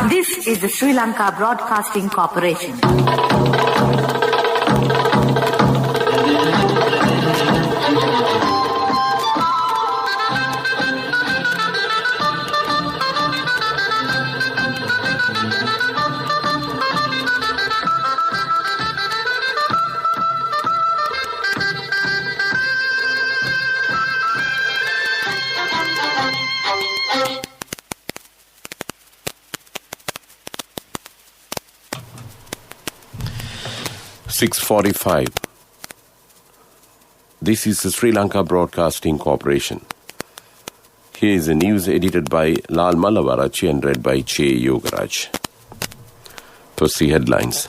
This is the Sri Lanka Broadcasting Corporation. (6:45). This is the Sri Lanka Broadcasting Corporation. Here is the news edited by Lal Malavarachi and read by Che Yogaraj. First, the headlines.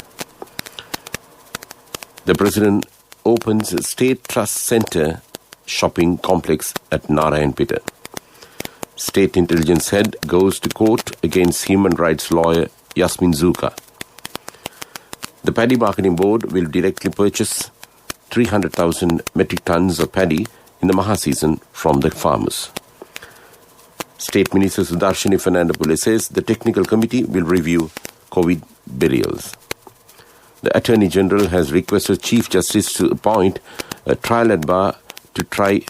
The President opens State Trust Centre shopping complex at Narayanpeta. State Intelligence Head goes to court against human rights lawyer Yasmin Zuka. The Paddy Marketing Board will directly purchase 300,000 metric tons of paddy in the Maha season from the farmers. State Minister Sudarshini Fernandopoulos says the technical committee will review COVID burials. The Attorney General has requested Chief Justice to appoint a trial at bar to try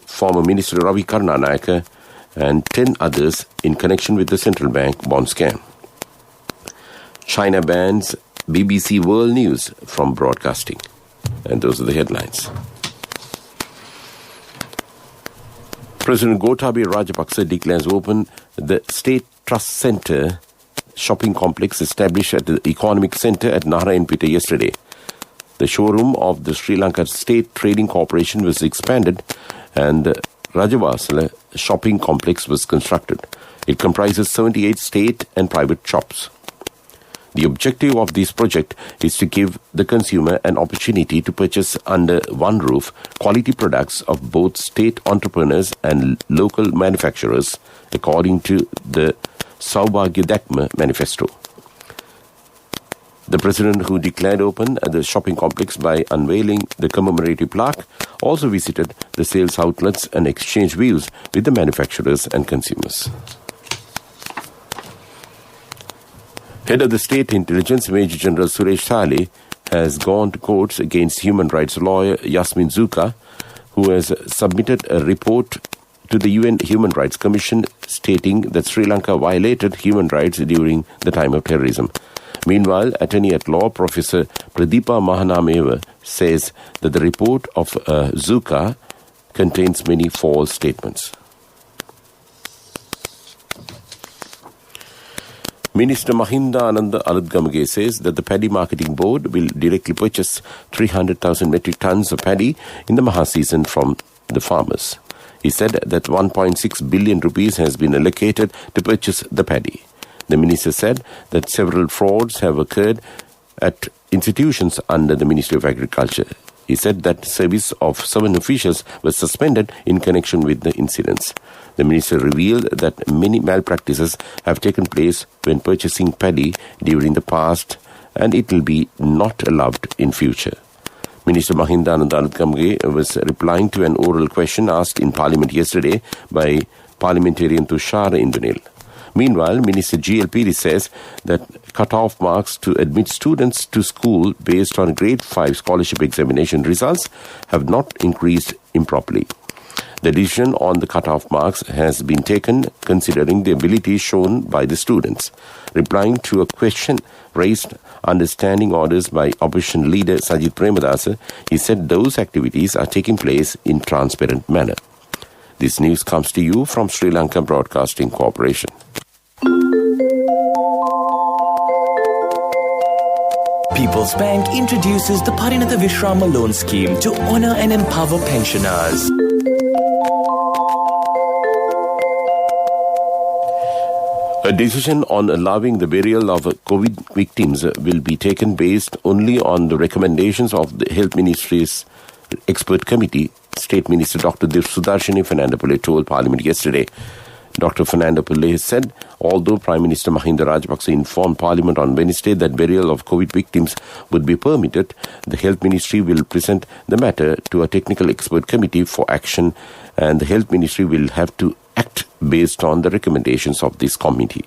former Minister Ravi Karnanayake and 10 others in connection with the central bank bond scam. China bans BBC World News from broadcasting. And those are the headlines. President Gotabaya Rajapaksa declares open the State Trust Centre shopping complex established at the Economic Centre at Narayanpeta yesterday. The showroom of the Sri Lanka State Trading Corporation was expanded and the Rajavasala shopping complex was constructed. It comprises 78 state and private shops. The objective of this project is to give the consumer an opportunity to purchase under one roof quality products of both state entrepreneurs and local manufacturers, according to the Saubhagyadakma Manifesto. The President, who declared open the shopping complex by unveiling the commemorative plaque, also visited the sales outlets and exchanged views with the manufacturers and consumers. Head of the State Intelligence, Major General Suresh Thale, has gone to court against human rights lawyer Yasmin Zuka, who has submitted a report to the UN Human Rights Commission stating that Sri Lanka violated human rights during the time of terrorism. Meanwhile, Attorney-at-Law Professor Pradeepa Mahanameva says that the report of Zuka contains many false statements. Minister Mahinda Ananda Aladgamage says that the Paddy Marketing Board will directly purchase 300,000 metric tons of paddy in the Maha season from the farmers. He said that 1.6 billion rupees has been allocated to purchase the paddy. The minister said that several frauds have occurred at institutions under the Ministry of Agriculture. He said that service of 7 officials was suspended in connection with the incidents. The minister revealed that many malpractices have taken place when purchasing paddy during the past and it will be not allowed in future. Minister Mahinda Ananda Aladgamage was replying to an oral question asked in Parliament yesterday by parliamentarian Tushar Indunil. Meanwhile, Minister G.L. Piri says that cut-off marks to admit students to school based on Grade 5 scholarship examination results have not increased improperly. The decision on the cut-off marks has been taken considering the ability shown by the students. Replying to a question raised under standing orders by opposition leader Sajith Premadasa, he said those activities are taking place in transparent manner. This news comes to you from Sri Lanka Broadcasting Corporation. People's Bank introduces the Parinatha Vishrama loan scheme to honour and empower pensioners. A decision on allowing the burial of COVID victims will be taken based only on the recommendations of the Health Ministry's expert committee, State Minister Dr. Sudarshini Fernandopoulos told Parliament yesterday. Dr. Fernandopoulos said, although Prime Minister Mahinda Rajapaksa informed Parliament on Wednesday that burial of COVID victims would be permitted, the Health Ministry will present the matter to a technical expert committee for action, and the Health Ministry will have to act based on the recommendations of this committee.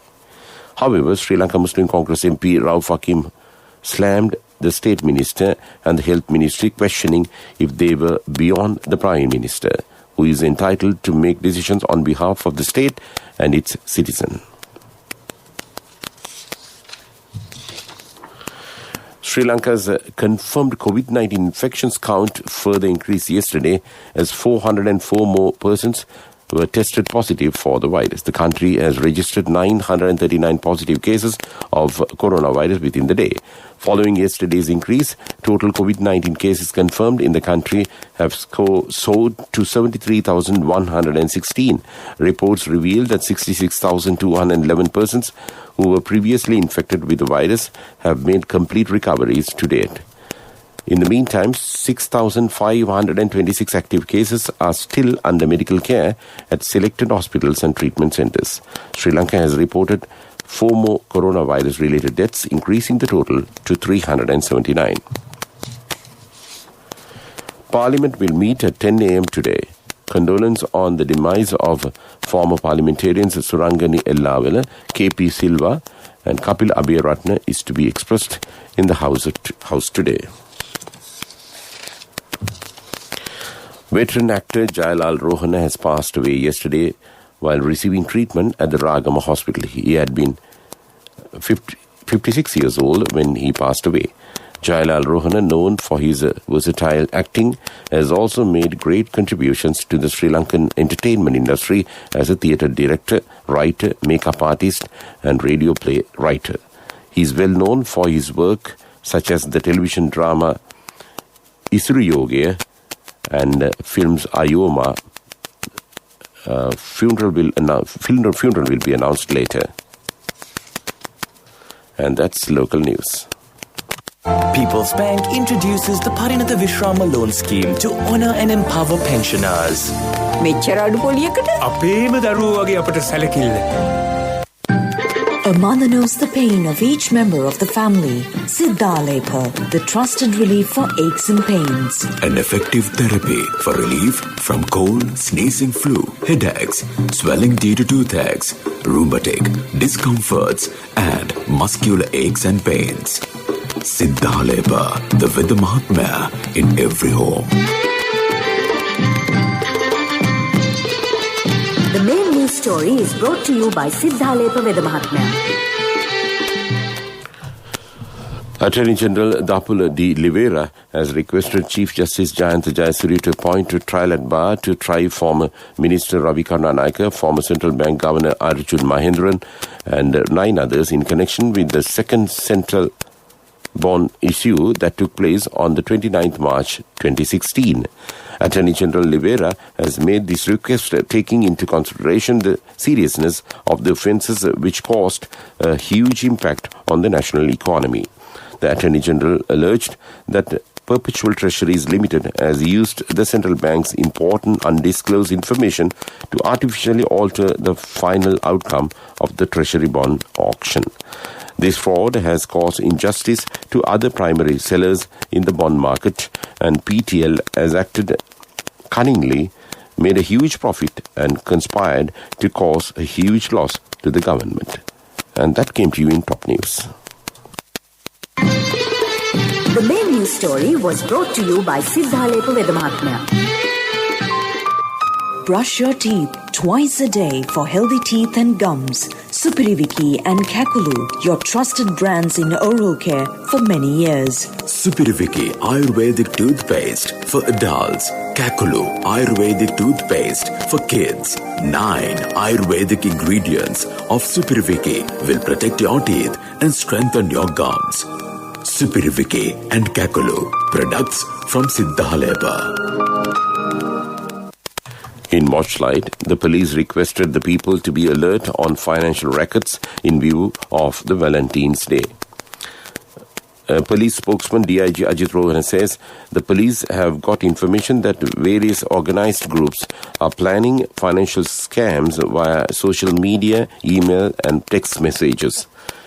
However, Sri Lanka Muslim Congress MP Rauf Hakim slammed the State Minister and the Health Ministry, questioning if they were beyond the Prime Minister, who is entitled to make decisions on behalf of the state and its citizens. Sri Lanka's confirmed COVID-19 infections count further increased yesterday as 404 more persons were tested positive for the virus. The country has registered 939 positive cases of coronavirus within the day. Following yesterday's increase, total COVID-19 cases confirmed in the country have soared to 73,116. Reports revealed that 66,211 persons who were previously infected with the virus have made complete recoveries to date. In the meantime, 6,526 active cases are still under medical care at selected hospitals and treatment centers. Sri Lanka has reported 4 more coronavirus-related deaths, increasing the total to 379. Parliament will meet at 10 a.m. today. Condolence on the demise of former parliamentarians Surangani Ellawela, K.P. Silva and Kapil Abhiyaratne is to be expressed in the House today. Veteran actor Jayal Rohan has passed away yesterday while receiving treatment at the Ragama Hospital. He had been 56 years old when he passed away. Jayal Rohan, known for his versatile acting, has also made great contributions to the Sri Lankan entertainment industry as a theatre director, writer, makeup artist and radio play writer. He is well known for his work such as the television drama Isuriyoge and films Ayoma. Funeral will be announced later. And that's local news. People's Bank introduces the Parinatha Vishrama loan scheme to honor and empower pensioners. A mother knows the pain of each member of the family. Siddhalepa, the trusted relief for aches and pains. An effective therapy for relief from cold, sneezing, flu, headaches, swelling due to toothaches, rheumatic, discomforts, and muscular aches and pains. Siddhalepa, the Veda Mahatmya in every home. The main news story is brought to you by Siddhalepa Veda Mahatmya. Attorney General Dapula D. Livera has requested Chief Justice Jayantha Jayasuri to appoint to trial at bar to try former Minister Ravi Karnanayaka, former Central Bank Governor Arjun Mahendran and 9 others in connection with the second central bond issue that took place on the 29th March 2016. Attorney General Livera has made this request taking into consideration the seriousness of the offences which caused a huge impact on the national economy. The Attorney General alleged that Perpetual Treasuries Limited has used the central bank's important undisclosed information to artificially alter the final outcome of the Treasury bond auction. This fraud has caused injustice to other primary sellers in the bond market, and PTL has acted cunningly, made a huge profit and conspired to cause a huge loss to the government. And that came to you in top news. The main news story was brought to you by Siddhalepa Veda Mahatmya. Brush your teeth twice a day for healthy teeth and gums. Supiriviki and Kakulu, your trusted brands in oral care for many years. Supiriviki Ayurvedic toothpaste for adults. Kakulu Ayurvedic toothpaste for kids. 9 Ayurvedic ingredients of Supiriviki will protect your teeth and strengthen your gums. Supiriviki and Kakulu, products from Siddhalepa. In Mochlight, the police requested the people to be alert on financial records in view of the Valentine's Day. Police spokesman DIG Ajit Rohan says the police have got information that various organized groups are planning financial scams via social media, email and text messages.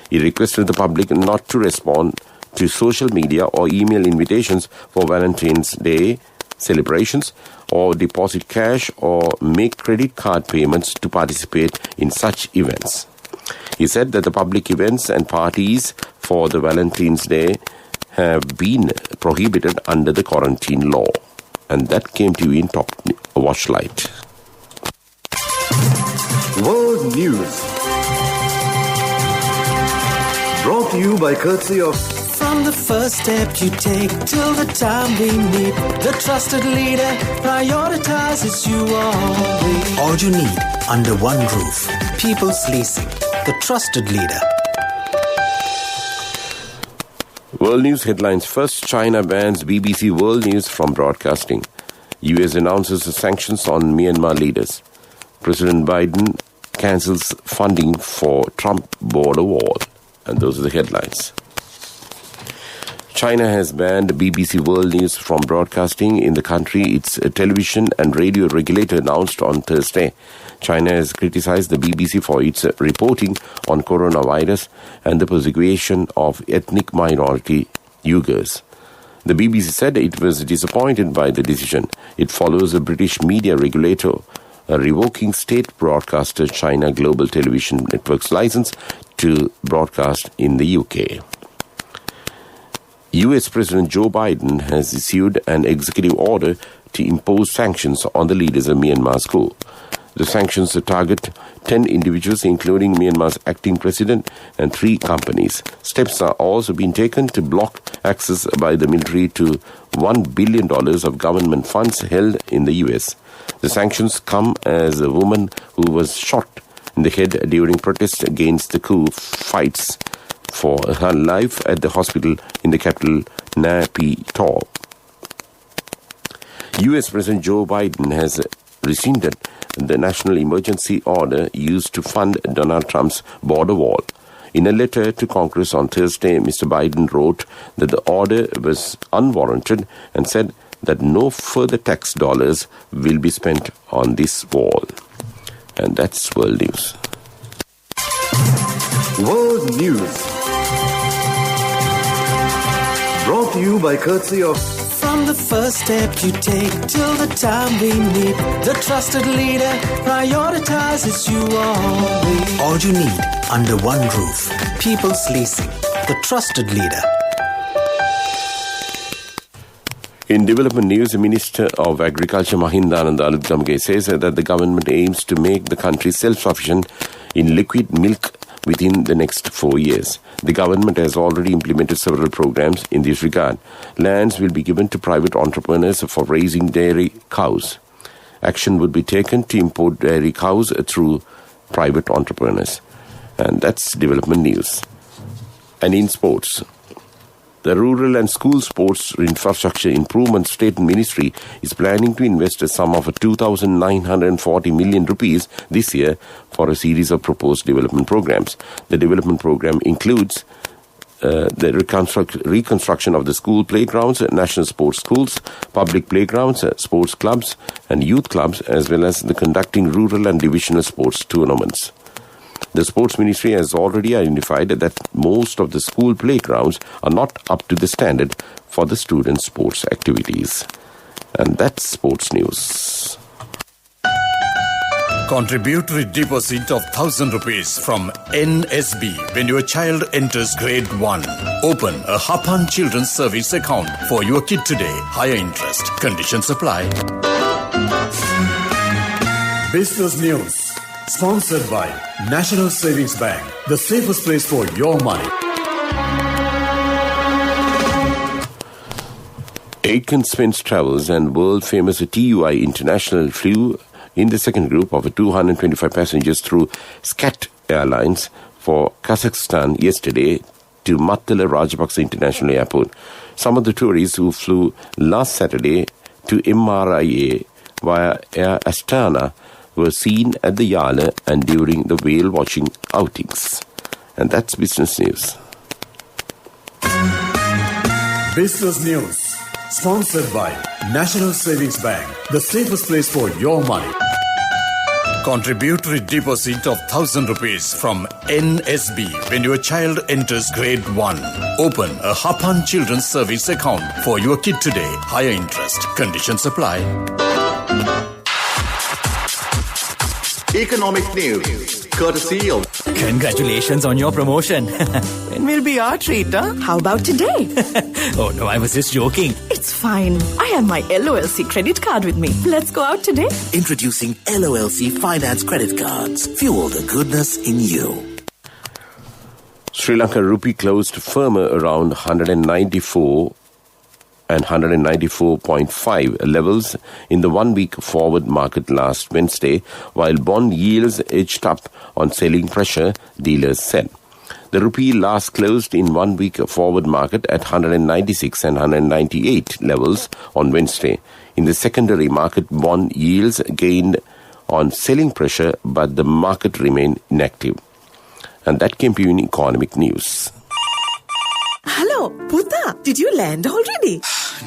He requested the public not to respond to social media or email invitations for Valentine's Day celebrations or deposit cash or make credit card payments to participate in such events. He said that the public events and parties for the Valentine's Day have been prohibited under the quarantine law. And that came to you in Top Watchlight. World News. Brought to you by courtesy of... From the first step you take till the time we meet, the trusted leader prioritizes you always. All you need under one roof. People's Leasing, the trusted leader. World News headlines. First, China bans BBC World News from broadcasting. US announces sanctions on Myanmar leaders. President Biden cancels funding for Trump border wall. And those are the headlines. China has banned BBC World News from broadcasting in the country, its television and radio regulator announced on Thursday. China has criticized the BBC for its reporting on coronavirus and the persecution of ethnic minority Uyghurs. The BBC said it was disappointed by the decision. It follows a British media regulator revoking state broadcaster China Global Television Network's license to broadcast in the UK. US President Joe Biden has issued an executive order to impose sanctions on the leaders of Myanmar's coup. The sanctions target 10 individuals, including Myanmar's acting president and 3 companies. Steps are also being taken to block access by the military to $1 billion of government funds held in the US. The sanctions come as a woman who was shot in the head during protests against the coup fights for her life at the hospital in the capital, Naypyidaw. US President Joe Biden has rescinded the national emergency order used to fund Donald Trump's border wall. In a letter to Congress on Thursday, Mr. Biden wrote that the order was unwarranted and said that no further tax dollars will be spent on this wall. And that's World News. World News. Brought to you by courtesy of... From the first step you take till the time we meet, the trusted leader prioritizes you always. All you need under one roof. People's Leasing, the trusted leader. In development news, the Minister of Agriculture Mahindananda Alutgamge says that the government aims to make the country self-sufficient in liquid milk within the next 4 years. The government has already implemented several programs in this regard. Lands will be given to private entrepreneurs for raising dairy cows. Action would be taken to import dairy cows through private entrepreneurs. And that's development news. And in sports, the Rural and School Sports Infrastructure Improvement State Ministry is planning to invest a sum of 2,940 million rupees this year for a series of proposed development programs. The development program includes the reconstruction of the school playgrounds, national sports schools, public playgrounds, sports clubs and youth clubs, as well as the conducting rural and divisional sports tournaments. The Sports Ministry has already identified that most of the school playgrounds are not up to the standard for the students' sports activities. And that's sports news. Contributory deposit of 1,000 rupees from NSB when your child enters grade 1. Open a Hapan Children's Service account for your kid today. Higher interest. Conditions apply. Business News. Sponsored by National Savings Bank, the safest place for your money. Aiken Spence Travels and world-famous TUI International flew in the second group of 225 passengers through SCAT Airlines for Kazakhstan yesterday to Mattala Rajapaksa International Airport. Some of the tourists who flew last Saturday to MRIA via Air Astana were seen at the Yala and during the whale watching outings. And that's business news. Business News. Sponsored by National Savings Bank, the safest place for your money. Contributory deposit of 1,000 rupees from NSB when your child enters grade 1. Open a Hapan Children's Service account for your kid today. Higher interest. Conditions apply. Economic news, courtesy of... Congratulations on your promotion. When will be our treat, huh? How about today? Oh no, I was just joking. It's fine. I have my LOLC credit card with me. Let's go out today. Introducing LOLC Finance Credit Cards. Fuel the goodness in you. Sri Lanka rupee closed firmer around 194 and 194.5 levels in the one-week forward market last Wednesday, while bond yields edged up on selling pressure, dealers said. The rupee last closed in one-week forward market at 196 and 198 levels on Wednesday. In the secondary market, bond yields gained on selling pressure, but the market remained inactive. And that came to you in economic news. Hello, Buddha. Did you land already?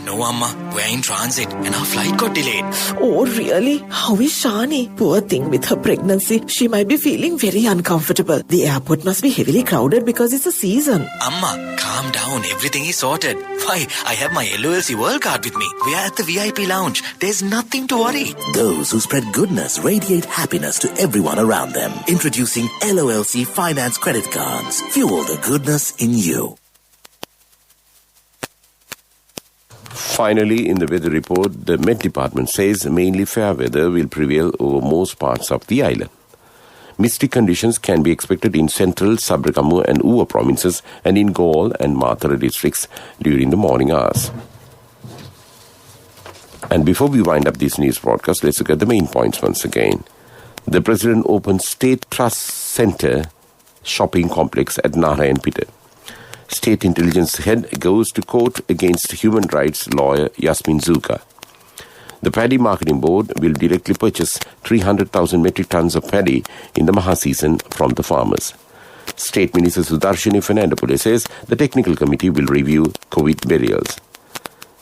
No, Amma. We're in transit and our flight got delayed. Oh, really? How is Shani? Poor thing with her pregnancy. She might be feeling very uncomfortable. The airport must be heavily crowded because it's a season. Amma, calm down. Everything is sorted. Why, I have my LOLC World Card with me. We are at the VIP lounge. There's nothing to worry. Those who spread goodness radiate happiness to everyone around them. Introducing LOLC Finance Credit Cards. Fuel the goodness in you. Finally, in the weather report, the Met Department says mainly fair weather will prevail over most parts of the island. Misty conditions can be expected in central, Sabrakamu and Uva provinces and in Galle and Mathura districts during the morning hours. And before we wind up this news broadcast, let's look at the main points once again. The President opened State Trust Center shopping complex at Narayanpeta. State Intelligence Head goes to court against human rights lawyer Yasmin Zulka. The Paddy Marketing Board will directly purchase 300,000 metric tons of paddy in the Maha season from the farmers. State Minister Sudarshini Fernandopoulos says the technical committee will review COVID burials.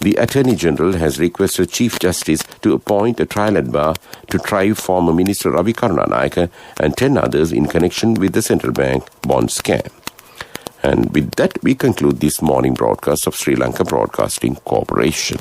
The Attorney General has requested Chief Justice to appoint a trial at bar to try former Minister Ravi Karunanayake and 10 others in connection with the central bank bond scam. And with that, we conclude this morning broadcast of Sri Lanka Broadcasting Corporation.